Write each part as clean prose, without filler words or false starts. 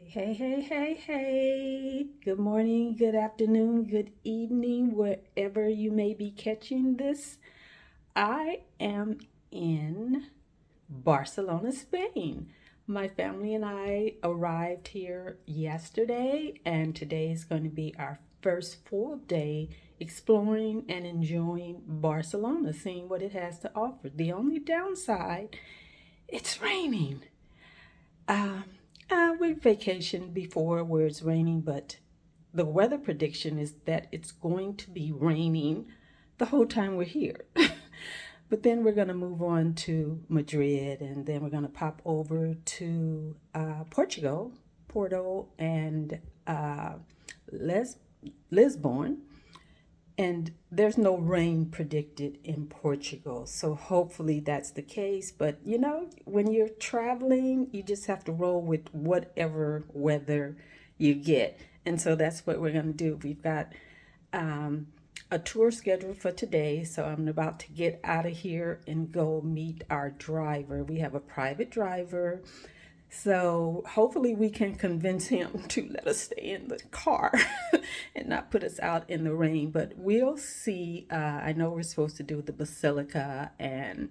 Hey, hey, hey, hey. Good morning, good afternoon, good evening, wherever you may be catching this. I am in Barcelona, Spain. My family and I arrived here yesterday, and today is going to be our first full day exploring and enjoying Barcelona, seeing what it has to offer. The only downside, it's raining. Um, we vacationed before where it's raining, but the weather prediction is that it's going to be raining the whole time we're here. But then we're going to move on to Madrid, and then we're going to pop over to Portugal, Porto, and uh, Les- Lisbon. And there's no rain predicted in Portugal. So hopefully that's the case. But when you're traveling, you just have to roll with whatever weather you get. And so that's what we're going to do. We've got um, a tour scheduled for today. So I'm about to get out of here and go meet our driver. We have a private driver, so hopefully we can convince him to let us stay in the car and not put us out in the rain. But we'll see. I know we're supposed to do the basilica, and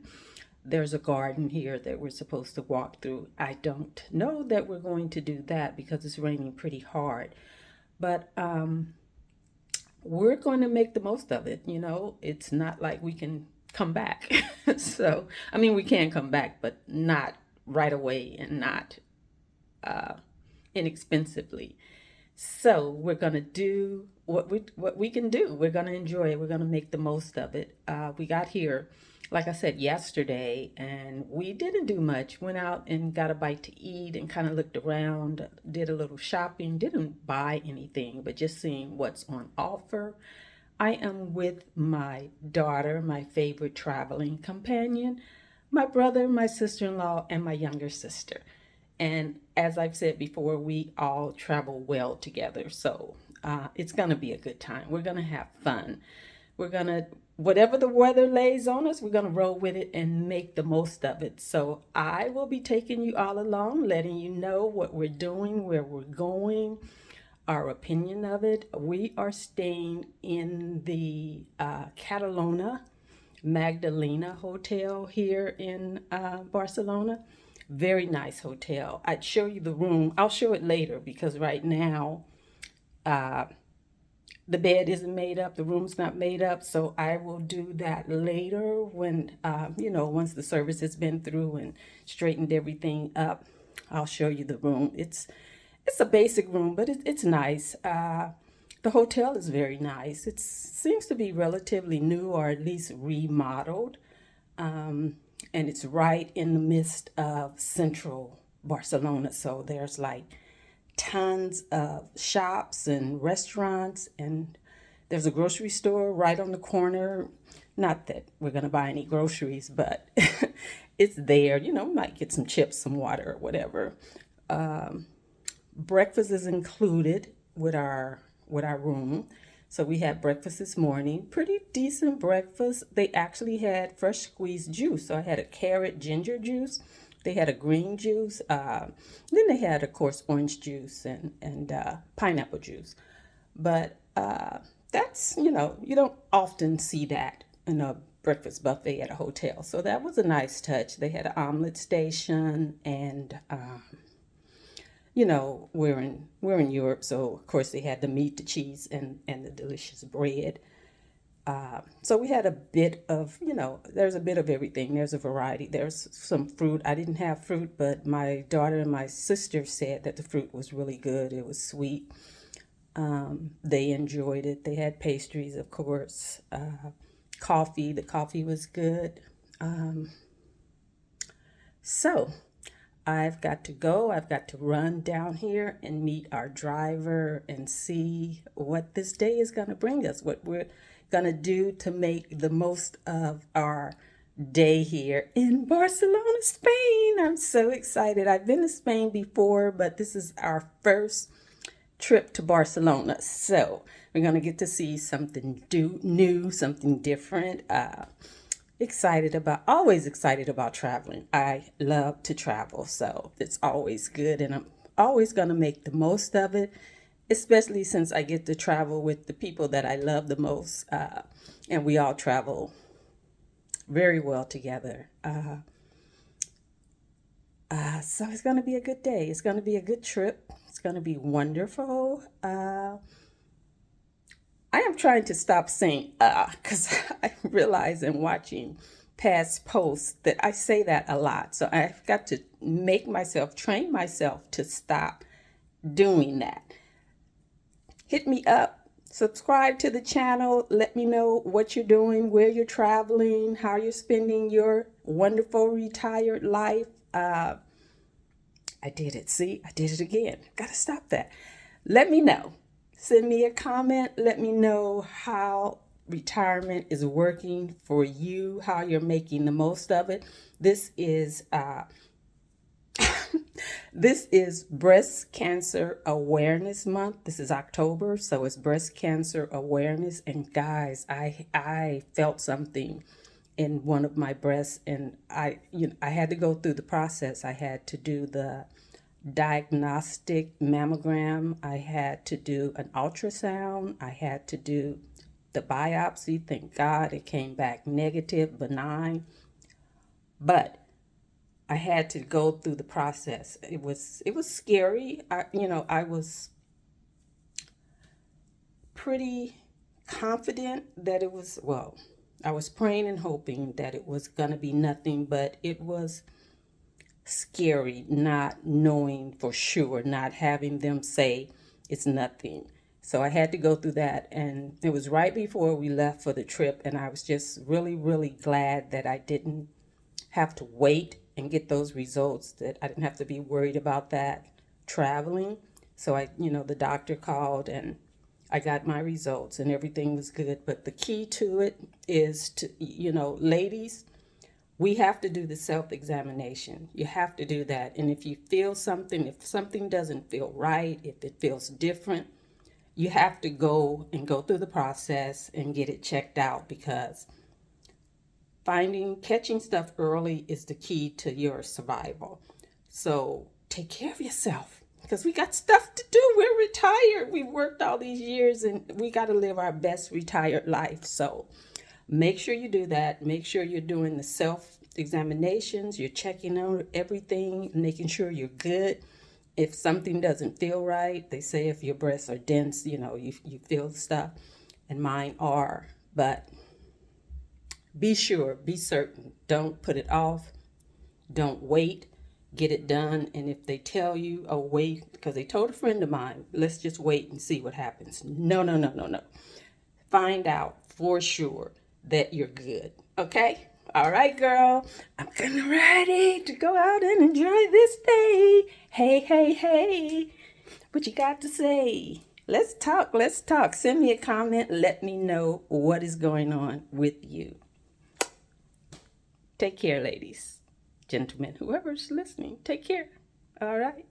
there's a garden here that we're supposed to walk through. I don't know that we're going to do that because it's raining pretty hard. But we're going to make the most of it. It's not like we can come back. So, I mean, we can come back, but not right away and not uh, inexpensively. So we're gonna do what we can do. We're gonna enjoy it. We're gonna make the most of it. We got here, like I said, yesterday, and we didn't do much. Went out and got a bite to eat and kind of looked around, did a little shopping. Didn't buy anything, but just seeing what's on offer. I am with my daughter, my favorite traveling companion, my brother, my sister in law, and my younger sister. And as I've said before, we all travel well together. So it's going to be a good time. We're going to have fun. We're going to, whatever the weather lays on us, we're going to roll with it and make the most of it. So I will be taking you all along, letting you know what we're doing, where we're going, our opinion of it. We are staying in the Catalona Magdalena Hotel here in Barcelona. Very nice hotel. I'd show you the room. I'll show it later because right now uh, the bed isn't made up, the room's not made up. So I will do that later when, once the service has been through and straightened everything up. I'll show you the room. It's a basic room, but it's nice. The hotel is very nice. It seems to be relatively new or at least remodeled. And it's right in the midst of central Barcelona. So there's like tons of shops and restaurants, and there's a grocery store right on the corner. Not that we're going to buy any groceries, but it's there. We might get some chips, some water, or whatever. Breakfast is included with our room. So we had breakfast this morning. Pretty decent breakfast. They actually had fresh squeezed juice. So I had a carrot ginger juice. They had a green juice. Then they had, of course, orange juice and pineapple juice. But that's, you don't often see that in a breakfast buffet at a hotel. So that was a nice touch. They had an omelet station, and we're in Europe, so of course they had the meat, the cheese, and the delicious bread. So we had a bit of, there's a bit of everything. There's a variety. There's some fruit. I didn't have fruit, but my daughter and my sister said that the fruit was really good. It was sweet. They enjoyed it. They had pastries, of course. Coffee. The coffee was good. So I've got to go. I've got to run down here and meet our driver and see what this day is going to bring us, what we're going to do to make the most of our day here in Barcelona, Spain. I'm so excited. I've been to Spain before, but this is our first trip to Barcelona. So we're going to get to see something new, something different. Always excited about traveling. I love to travel, so it's always good, and I'm always going to make the most of it, especially since I get to travel with the people that I love the most. And we all travel very well together. So it's going to be a good day. It's going to be a good trip. It's going to be wonderful. I am trying to stop saying because I realize in watching past posts that I say that a lot. So I've got to make myself, train myself to stop doing that. Hit me up, subscribe to the channel, let me know what you're doing, where you're traveling, how you're spending your wonderful retired life. I did it. See, I did it again. Gotta stop that. Let me know. Send me a comment. Let me know how retirement is working for you, how you're making the most of it. This is this is Breast Cancer Awareness Month. This is October, so it's Breast Cancer Awareness. And guys, I felt something in one of my breasts, and I had to go through the process. I had to do the diagnostic mammogram. I had to do an ultrasound. I had to do the biopsy. Thank God it came back negative, benign. But I had to go through the process. It was scary. I was pretty confident that it was, well, I was praying and hoping that it was going to be nothing, but it was scary not knowing for sure, not having them say it's nothing. So I had to go through that, and it was right before we left for the trip, and I was just really, really glad that I didn't have to wait and get those results, that I didn't have to be worried about that traveling. So the doctor called and I got my results and everything was good. But the key to it is to, ladies, we have to do the self-examination. You have to do that. And if you feel something, if something doesn't feel right, if it feels different, you have to go through the process and get it checked out, because catching stuff early is the key to your survival. So take care of yourself, because we got stuff to do. We're retired. We worked all these years and we got to live our best retired life. So make sure you do that. Make sure you're doing the self-examinations. You're checking out everything, making sure you're good. If something doesn't feel right, they say if your breasts are dense, you feel stuff, and mine are. But be sure, be certain. Don't put it off. Don't wait. Get it done. And if they tell you, oh, wait, because they told a friend of mine, let's just wait and see what happens. No, no, no, no, no. Find out for sure that you're good. Okay? All right, girl. I'm getting ready to go out and enjoy this day. Hey, hey, hey. What you got to say? Let's talk. Let's talk. Send me a comment. Let me know what is going on with you. Take care, ladies, gentlemen, whoever's listening. Take care. All right.